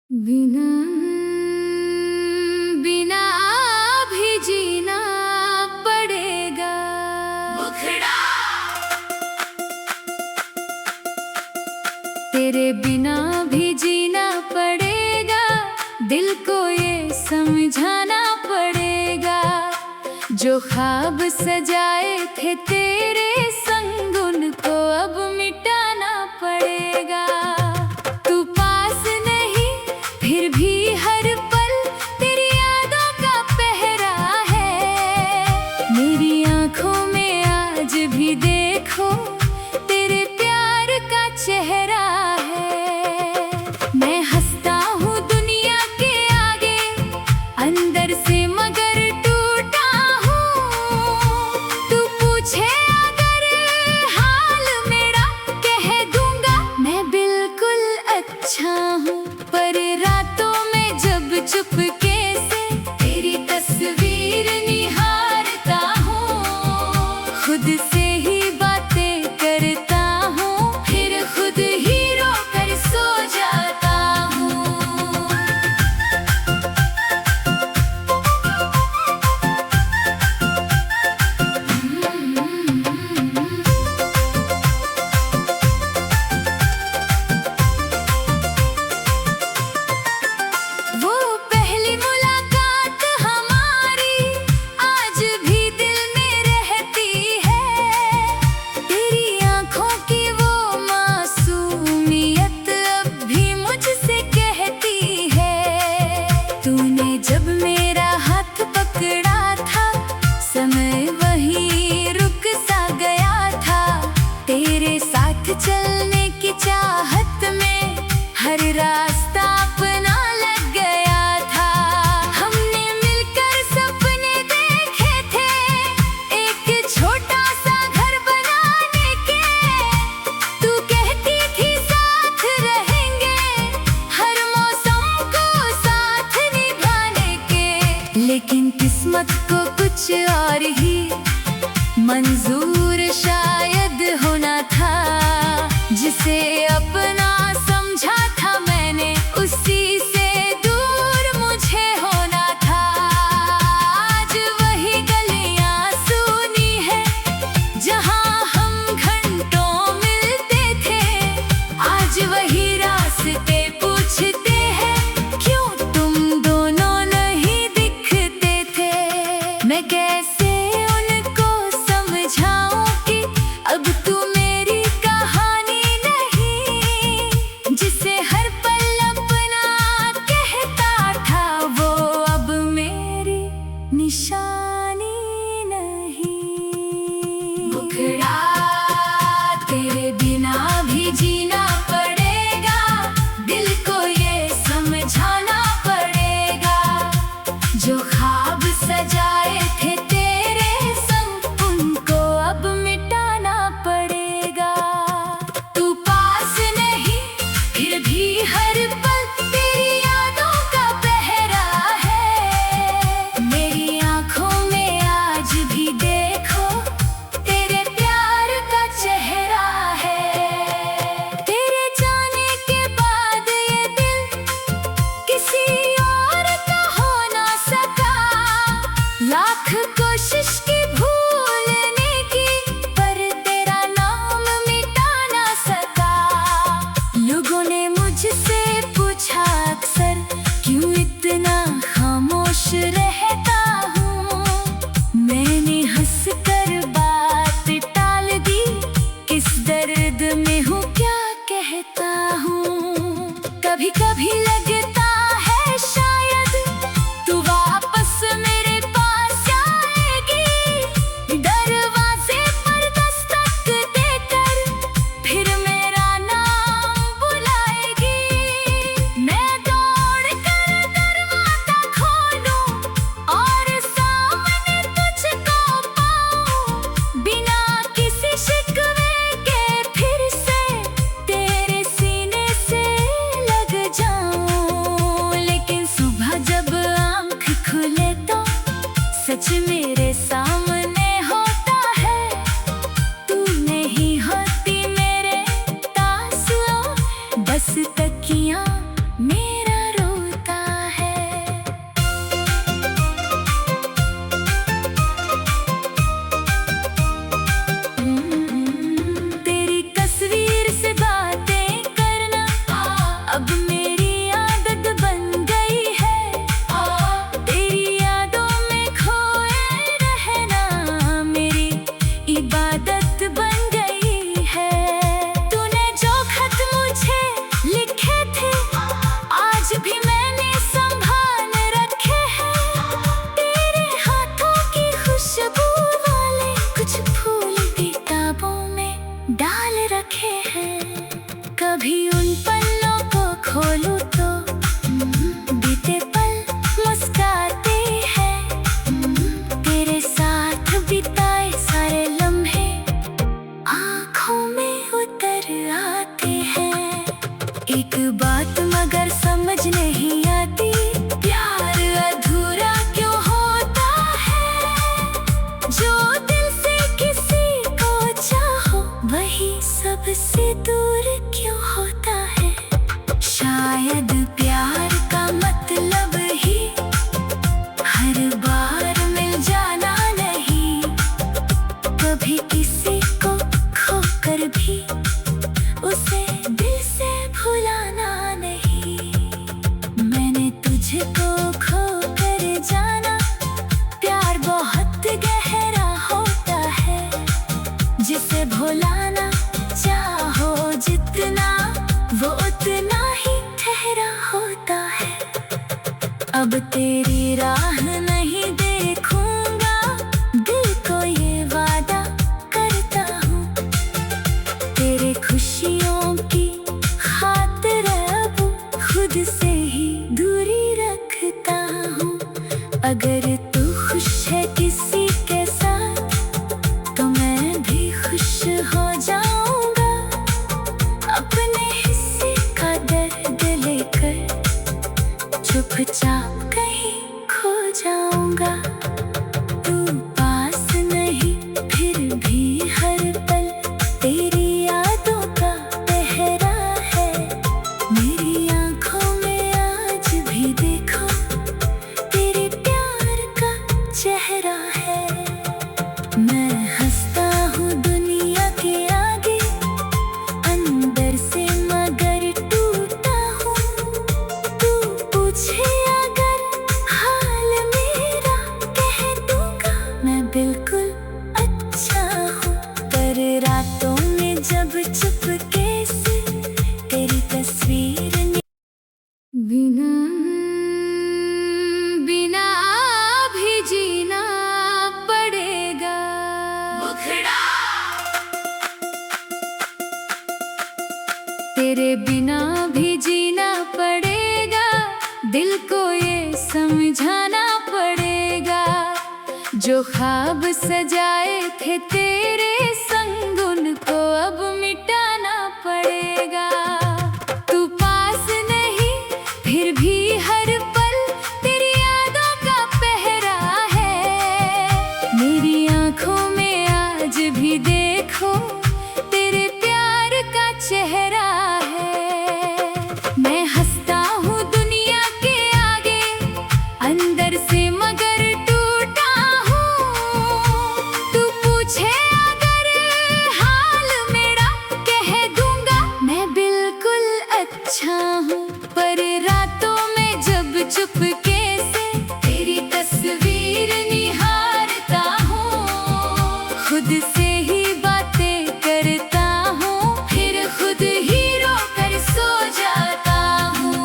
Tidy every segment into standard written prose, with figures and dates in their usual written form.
बिना बिना भी जीना पड़ेगा। मुखड़ा तेरे बिना भी जीना पड़ेगा, दिल को ये समझाना पड़ेगा। जो ख्वाब सजाए थे तेरे संग, उनको अब मिटाना पड़ेगा। तू पास नहीं फिर भी हर पल तेरी यादों का पहरा है। मेरी आंखों में आज भी देखो तेरे प्यार का चेहरा है। मैं हंसता हूँ दुनिया के आगे, अंदर से मगर टूटा हूँ। तू पूछे अगर हाल मेरा, कह दूंगा मैं बिल्कुल अच्छा हूँ। पर रातों में जब चुपके से तेरी तस्वीर निहारता हूँ, खुद से ही बातें करता हूँ, फिर खुद ही रोकर सो जाता हूँ। वो पहली मुलाकात हमारी आज भी दिल में रहती है। तेरी आंखों की वो मासूमियत अब भी मुझसे कहती है। तूने जब मेरा हाथ पकड़ा था, समय वहीं रुक सा गया था। तेरे साथ चलने की चाहत में हर रास्ता अपना लग गया था। हमने मिलकर सपने देखे थे, एक छोटा सा घर बनाने के। तू कहती थी साथ रहेंगे, हर मौसम को साथ निभाने के। लेकिन किस्मत को कुछ और ही मंजूर शायद होना था। जिसे अपना समझा था मैंने, उसी से दूर मुझे होना था। आज वही गलियां सूनी है जहां हम घंटों मिलते थे। आज वही रास्ते पूछते हैं, क्यों तुम दोनों नहीं दिखते थे। मैं कैसे उनको समझाऊं कि अब तू मेरी कहानी नहीं। जिसे हर पल अपना कहता था, वो अब मेरी निशानी नहीं। मुखड़ा तेरे बिना भी जीना पड़ेगा, दिल को ये समझाना पड़ेगा। जो ख्वाब सजाए थे तेरे संग, उनको अब मिटाना पड़ेगा। तू पास नहीं फिर भी हर पल तेरी यादों का पहरा है। मेरी आंखों में आज भी देखो तेरे प्यार का चेहरा है। तेरे जाने के बाद ये दिल किसी और का हो ना सका। लाख कोशिश की भूलने की, पर तेरा नाम मिटा ना सका। लोगों ने मुझसे पूछा अक्सर, क्यों इतना खामोश रहता हूँ। मैंने हंसकर बात टाल दी, किस दर्द में हूँ क्या कहता हूँ। कभी कभी लगता है शायद तू वापस मेरे पास आएगी। दरवाजे पर दस्तक देकर फिर मेरा नाम बुलाएगी। मैं दौड़ कर दरवाजा खोलूं और सामने तुझको पाऊं। बिना किसी शिकवे के फिर से तेरे सीने से लग जाऊं। अब मेरी आदत बन गई है तेरी यादों में खोए रहना मेरी इबादत बन गई है। तूने जो खत मुझे लिखे थे आज भी मैंने संभाल रखे हैं। तेरे हाथों की खुशबू वाले कुछ फूल भी किताबों में डाल रखे हैं। कभी उन पन्नों को खोलूं तो बीते पल मुस्काते हैं। तेरे साथ बिताए सारे लम्हे आँखों में उतर आते हैं। एक बात मगर समझ नहीं आती, प्यार अधूरा क्यों होता है? जो दिल से किसी को चाहो वही सबसे दूर क्यों होता है? शायद प्यार का मतलब ही हर बार मिल जाना नहीं, कभी किसी को खोकर भी उसे दिल से भुलाना नहीं। मैंने तुझको खोकर जाना, प्यार बहुत गहरा होता है। जिसे भुलाना चाहो जितना वो उतना ही ठहरा होता है। अब तेरी राह नहीं देखूंगा, दिल को ये वादा करता हूँ। तेरे खुशियों की खातिर अब खुद से ही दूरी रखता हूँ। अगर तू खुश है किसी के साथ तो मैं भी खुश हो जाऊंगा। अपने हिस्से का दर्द लेकर चुपचाप कहीं खो जाऊंगा। तू पास नहीं फिर भी हर पल तेरी यादों का पहरा है। मेरी आँखों में आज भी देखो तेरे प्यार का चेहरा है। मैं हंसता हूँ दुनिया के आगे, अंदर से मगर टूटा हूँ। तू पूछे अगर हाल मेरा, कह दूंगा मैं बिल्कुल अच्छा हूँ। पर रातों में जब चुपके से तेरी तस्वीर बिना बिना भी जीना पड़ेगा। तेरे बिना भी जीना पड़ेगा, दिल को ये समझाना पड़ेगा। जो ख्वाब सजाए थे तेरे संग उनको अब मिटाना पड़ेगा। तू पास नहीं फिर भी हर पल तेरी यादों का पहरा है। मेरी आँखों में आज भी देखो तेरे प्यार का चेहरा है। मैं हंसता हूँ दुनिया के आगे, अंदर से मगर टूटा हूँ। तू पूछे अगर हाल मेरा, कह दूंगा मैं बिल्कुल अच्छा हूँ। पर रातों में जब चुपके से तेरी तस्वीर निहारता हूँ, खुद से ही बातें करता हूँ, फिर खुद ही रोकर सो जाता हूँ।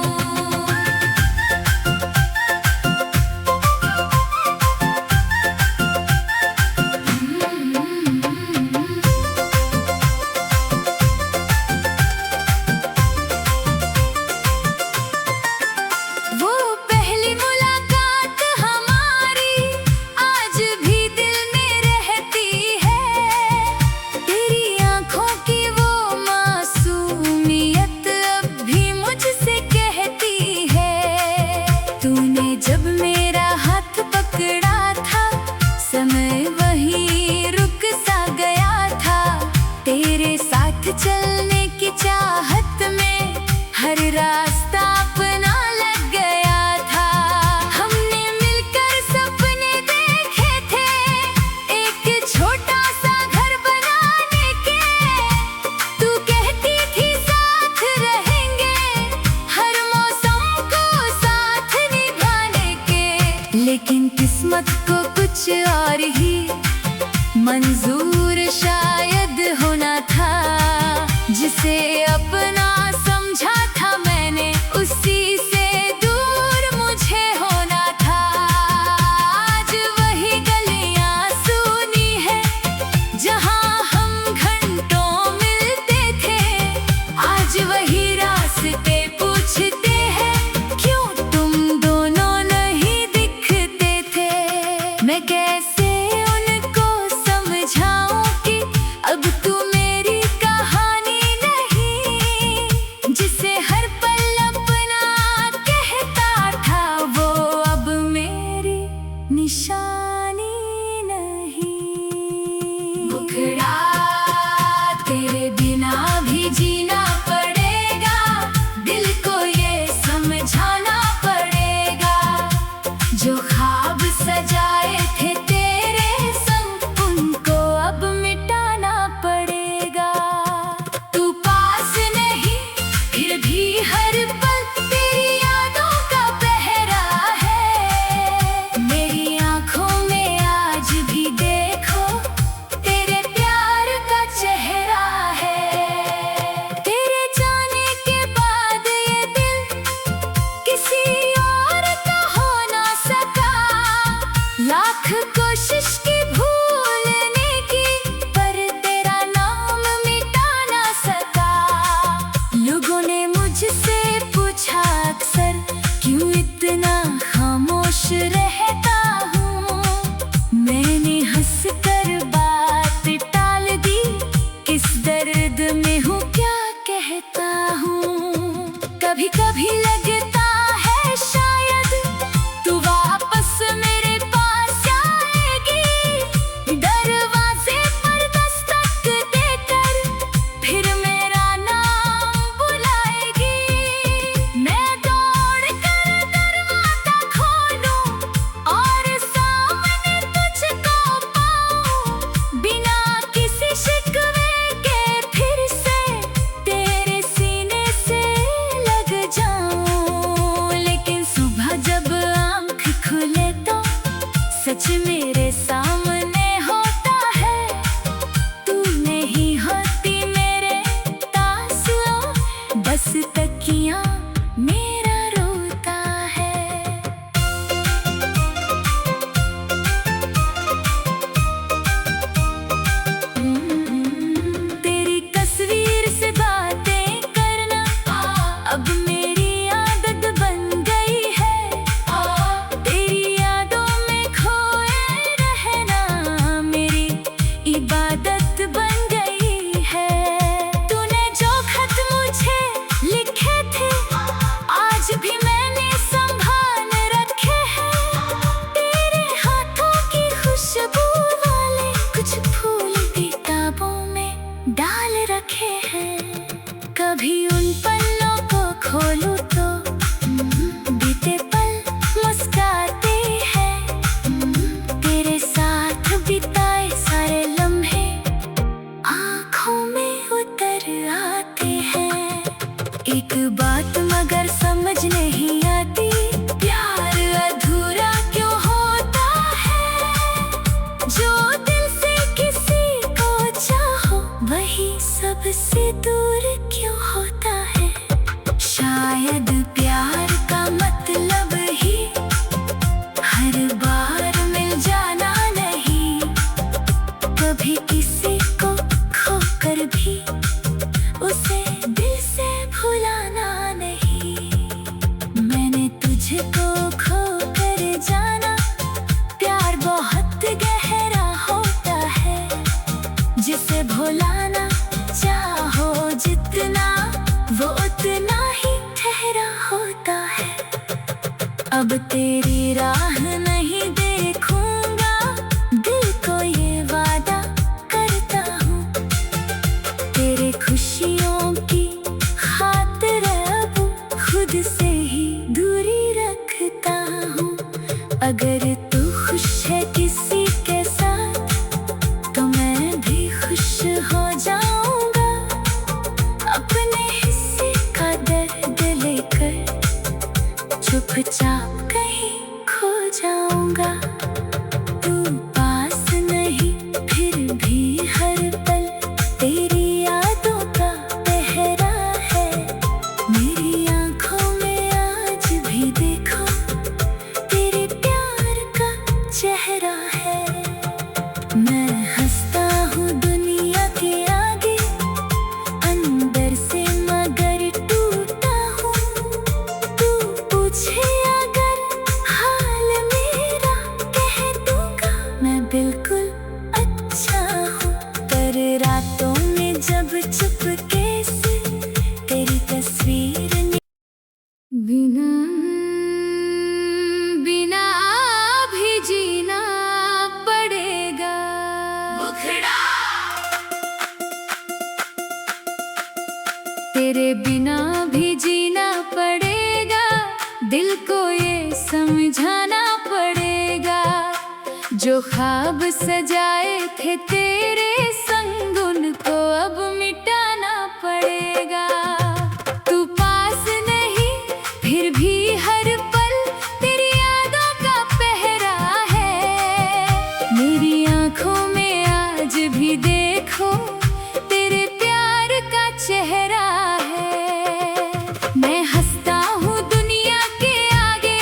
किस्मत को कुछ और ही मंजूर शायद होना था। जिसे अपना समझा था मैंने, उसी से दूर मुझे होना था। आज वही गलियां सुनी है जहां हम घंटों मिलते थे। आज वही रास्ते पूछते हैं, क्यों तुम दोनों नहीं दिखते थे। मैं कैसे उनको समझाऊं कि अब तू मेरी कहानी नहीं। जिसे हर पल अपना कहता था, वो अब मेरी निशानी नहीं। मुखड़ा तेरे बिना भी जीना पड़ेगा, दिल को ये समझाना पड़ेगा। जो ख्वाब सजाए थे तेरे संग, उनको अब मिटाना पड़ेगा। तू पास नहीं फिर भी हर पल तेरी यादों का पहरा है। मेरी आंखों में आज भी देखो तेरे प्यार का चेहरा है। तेरे जाने के बाद ये दिल किसी और का हो ना सका। लाख कोशिश की भूलने की, पर तेरा नाम मिटा ना सका। लोगों ने मुझसे पूछा अक्सर, क्यों इतना खामोश रहता हूँ। मैंने हंसकर बात टाल दी, किस दर्द में हूँ क्या कहता हूँ। कभी कभी लगता है शायद तू वापस मेरे पास आएगी। दरवाजे पर दस्तक देकर फिर मेरा नाम बुलाएगी। मैं दौड़ कर दरवाजा खोलूं और सामने तुझको पाऊं। बिना किसी शिकवे के फिर से तेरे सीने से लग जाऊं। लेकिन सुबह जब आँख खुले तो सच मेरे सामने होता है। तू नहीं होती मेरे तासुओं, बस तकिया मेरा रोता है। तेरी तस्वीर से बातें करना अब मेरी आदत बन गई है। तेरी यादों में खोए रहना मेरी इबादत बन गई है। तूने जो खत मुझे लिखे थे, आज भी मैंने संभाल रखे हैं। तेरे हाथों की खुशबू वाले कुछ फूल किताबों में डाल रखे हैं। कभी उन पन्नों को खोलूं तो बीते पल मुस्काते हैं। तेरे साथ बिताए सारे लम्हे आँखों में उतर आते हैं। एक बात मगर समझ नहीं आती, प्यार अधूरा क्यों होता है। जो दिल से किसी को चाहो, वही सबसे दूर क्यों होता है। शायद प्यार का मतलब ही हर बार मिल जाना नहीं। कभी किसी को खोकर भी उसे दिल से भुलाना नहीं। मैंने तुझको खोकर जाना, प्यार बहुत गहरा होता है। जिसे भुलाना चाहो जितना, वो उतना ही ठहरा होता है। अब तेरी राह नहीं देखूंगा, दिल को ये वादा करता हूँ। तेरे खुशियों की खातिर अब खुद से ही दूरी रखता हूँ। अगर तू खुश है किसी के साथ, तो मैं भी खुश हो जाऊंगा। अपने हिस्से का दर्द लेकर चुपचाप कहीं खो जाऊंगा। पूछे अगर हाल मेरा, कह दूंगा मैं बिल्कुल अच्छा हूँ। पर रातों में जब चुपके से तेरी तस्वीर बिना बिना भी जीना पड़ेगा। मुखड़ा तेरे बिना भी जीना पड़ेगा, दिल को ये समझाना पड़ेगा। जो ख्वाब सजाए थे तेरे संग, उनको अब मिटाना पड़ेगा। तू पास नहीं फिर भी हर पल तेरी यादों का पहरा है। मेरी आंखों में आज भी देखो तेरे प्यार का चेहरा है। मैं हंसता हूँ दुनिया के आगे,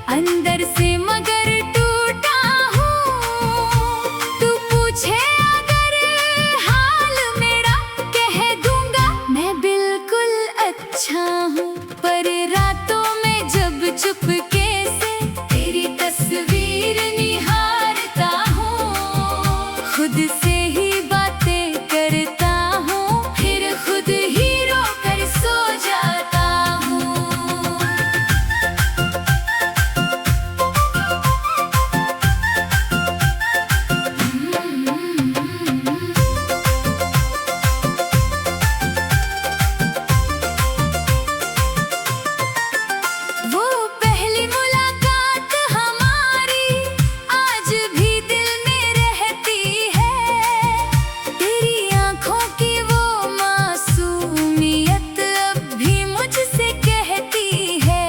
अंदर से मगर टूटा हूँ। तू पूछे अगर हाल मेरा, कह दूंगा मैं बिल्कुल अच्छा हूँ। पर रातों में जब चुपके से तेरी तस्वीर निहारता हूँ, खुद से ही बातें करता हूँ, फिर खुद ही रोकर सो जाता हूँ। वो पहली मुलाकात हमारी आज भी दिल में रहती है। तेरी आंखों की वो मासूमियत अब भी मुझसे कहती है।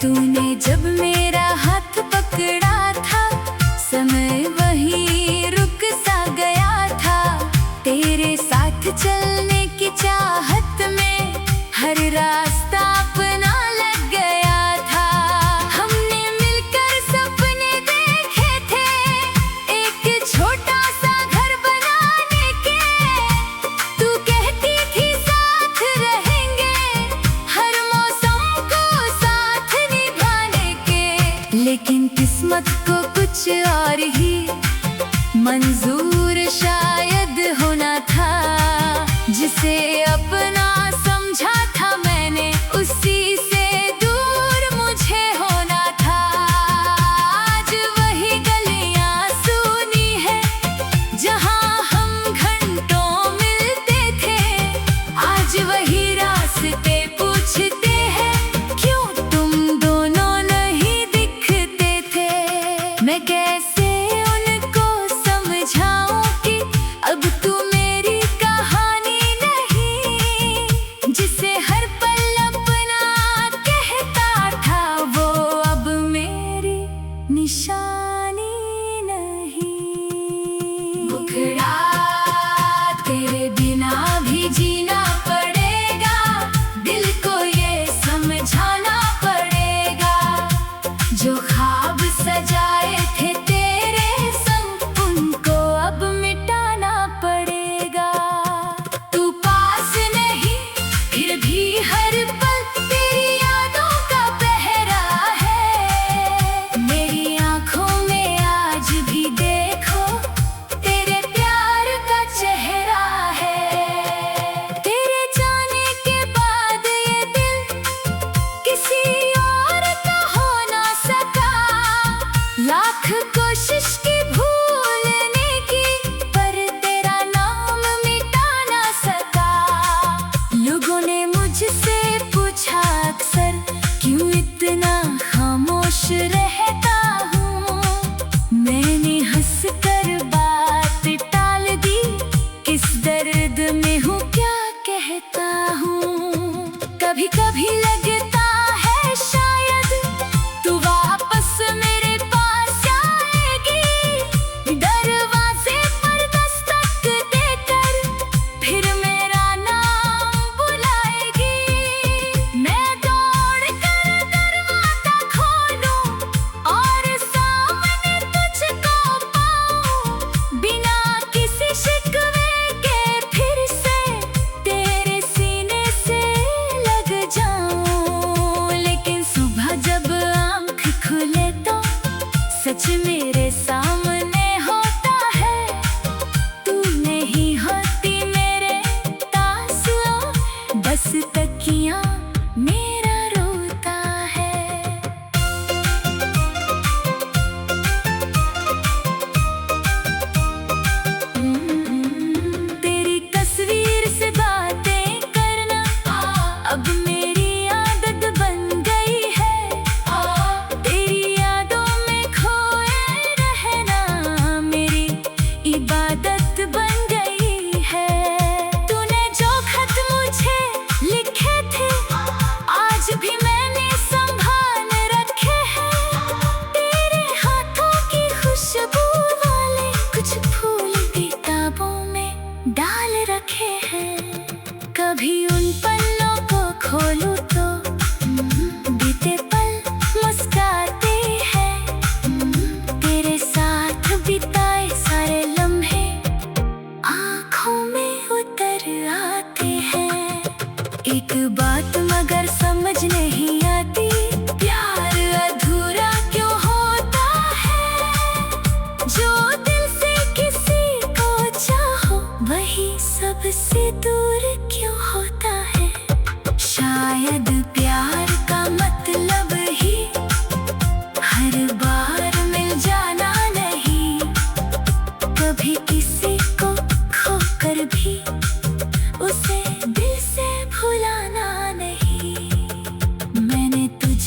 तूने जब मेरा हाथ पकड़ा था, समय वहीं रुक सा गया था। तेरे साथ चलने की चाहत में हर रास्ता अपना लग गया था। हमने मिलकर सपने देखे थे, एक छोटा सा घर बनाने के। तू कहती थी साथ रहेंगे, हर मौसम को साथ निभाने के। लेकिन किस्मत को कुछ और ही मंजूर शायद होना था। जिसे अपना समझा था मैंने, उसी से दूर मुझे होना था। आज वही गलियां सुनी है जहां हम घंटों मिलते थे। आज वही रास्ते पूछते हैं, क्यों तुम दोनों नहीं दिखते थे। मैं कैसे उनको समझाऊं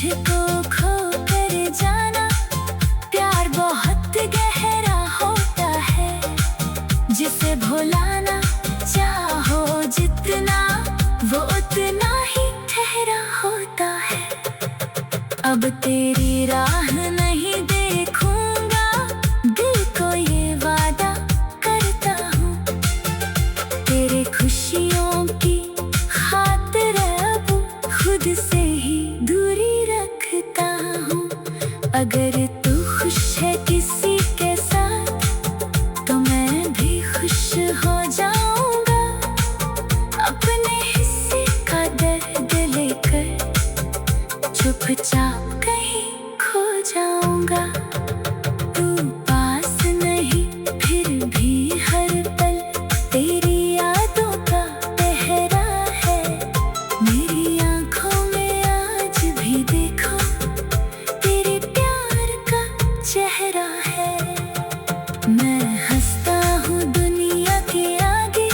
मुझको खो कर जाना, प्यार बहुत गहरा होता है, जिसे भुलाना चाहो जितना वो उतना ही ठहरा होता है। अब तेरी राह नहीं देखूंगा, दिल को ये वादा करता हूँ, तेरे खुशियों की खातिर अब खुद से ही दूरी रखता हूँ। अगर तू खुश है किसी के साथ तो मैं भी खुश हो जाऊंगा, अपने हिस्से का दर्द लेकर चुपचाप कहीं खो जाऊंगा। तू पास नहीं फिर भी हर पल तेरी यादों का पहरा है, मेरी आंखों में आज भी देखो तेरे प्यार का चेहरा है। मैं हंसता हूँ दुनिया के आगे,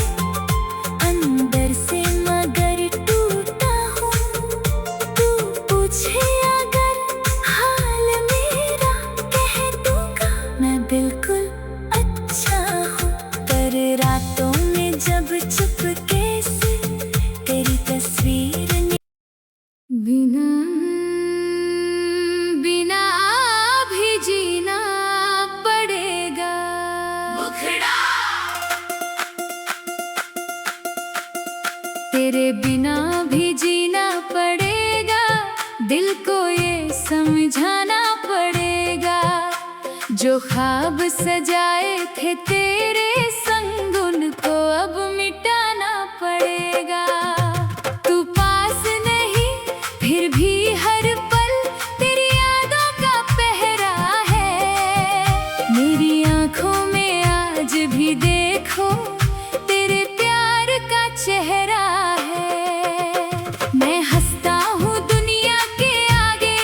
अंदर से मगर टूटा हूँ। तू पूछे अगर हाल मेरा, कह दूंगा मैं बिल्कुल अच्छा हूँ। पर रातों में जब चुपके से तेरी तस्वीर बिना बिना भी जीना पड़ेगा। तेरे बिना भी जीना पड़ेगा, दिल को ये समझाना पड़ेगा, जो ख्वाब सजाए थे तेरे संग उनको अब मिटाना पड़ेगा। तू पास नहीं फिर भी हर पल तेरी यादों का पहरा है, मेरी आंखों में आज भी देखो तेरे प्यार का चेहरा है। मैं हंसता हूँ दुनिया के आगे,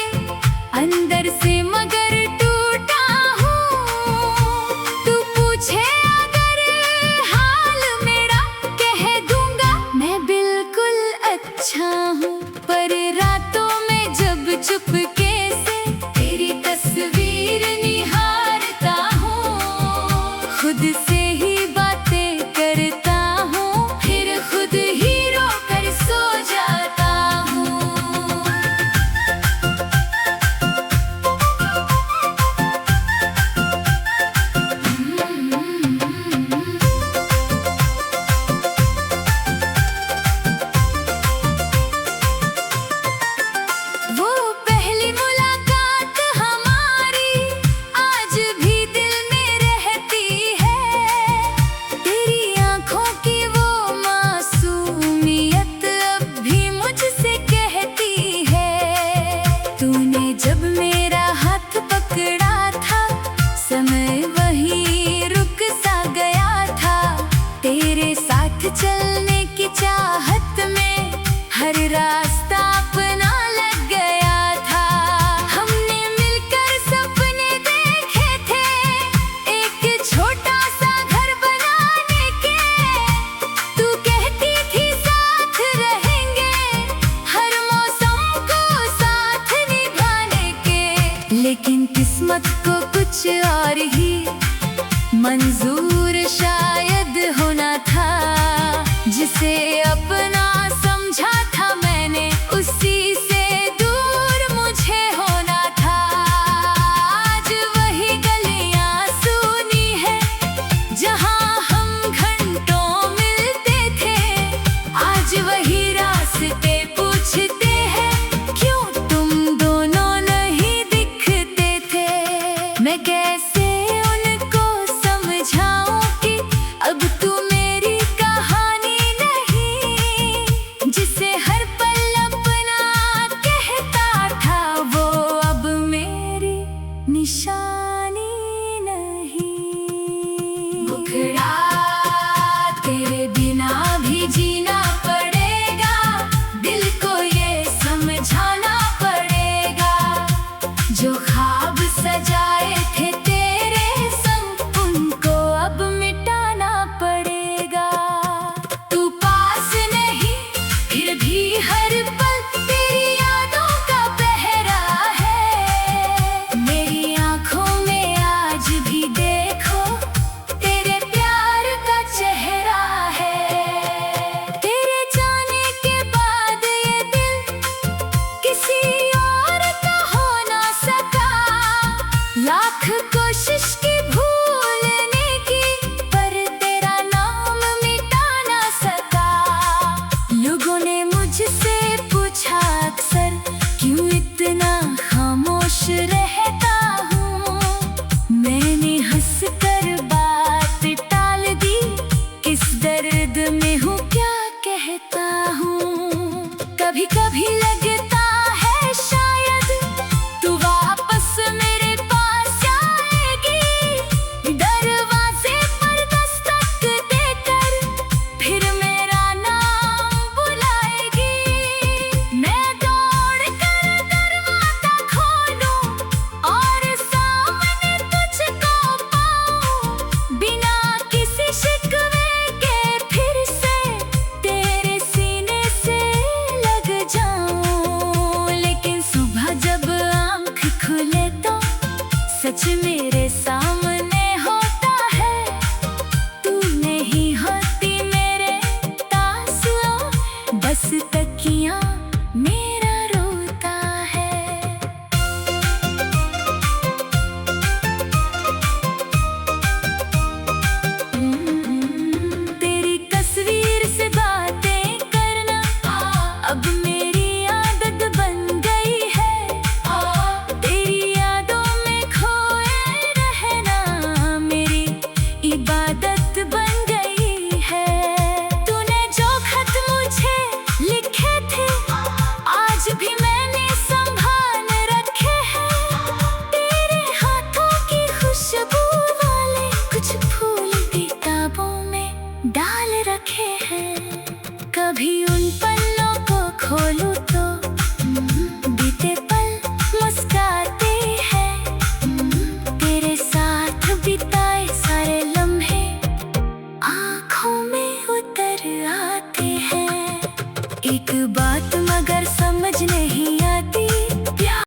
अंदर से मगर टूटा हूँ। तू पूछे अगर हाल मेरा, कह दूंगा मैं बिल्कुल अच्छा हूँ। पर रातों में जब चुपके से तेरी तस्वीर निहारता हूँ, खुद से ही बातें करता हूँ, फिर खुद ही रोकर सो जाता हूँ। वो पहली मुलाकात हमारी आज भी दिल में रहती है, तेरी आंखों की वो मासूमियत अब भी मुझसे कहती है। तूने जब मेरा हाथ पकड़ा था, समय वहीं रुक सा गया था, तेरे साथ चलने की चाहत में हर रास्ता अपना लग गया था। हमने मिलकर सपने देखे थे, एक छोटा सा घर बनाने के, तू कहती थी साथ रहेंगे, हर मौसम को साथ निभाने के। लेकिन किस्मत को कुछ और ही मंजूर शायद होना था, जिसे अब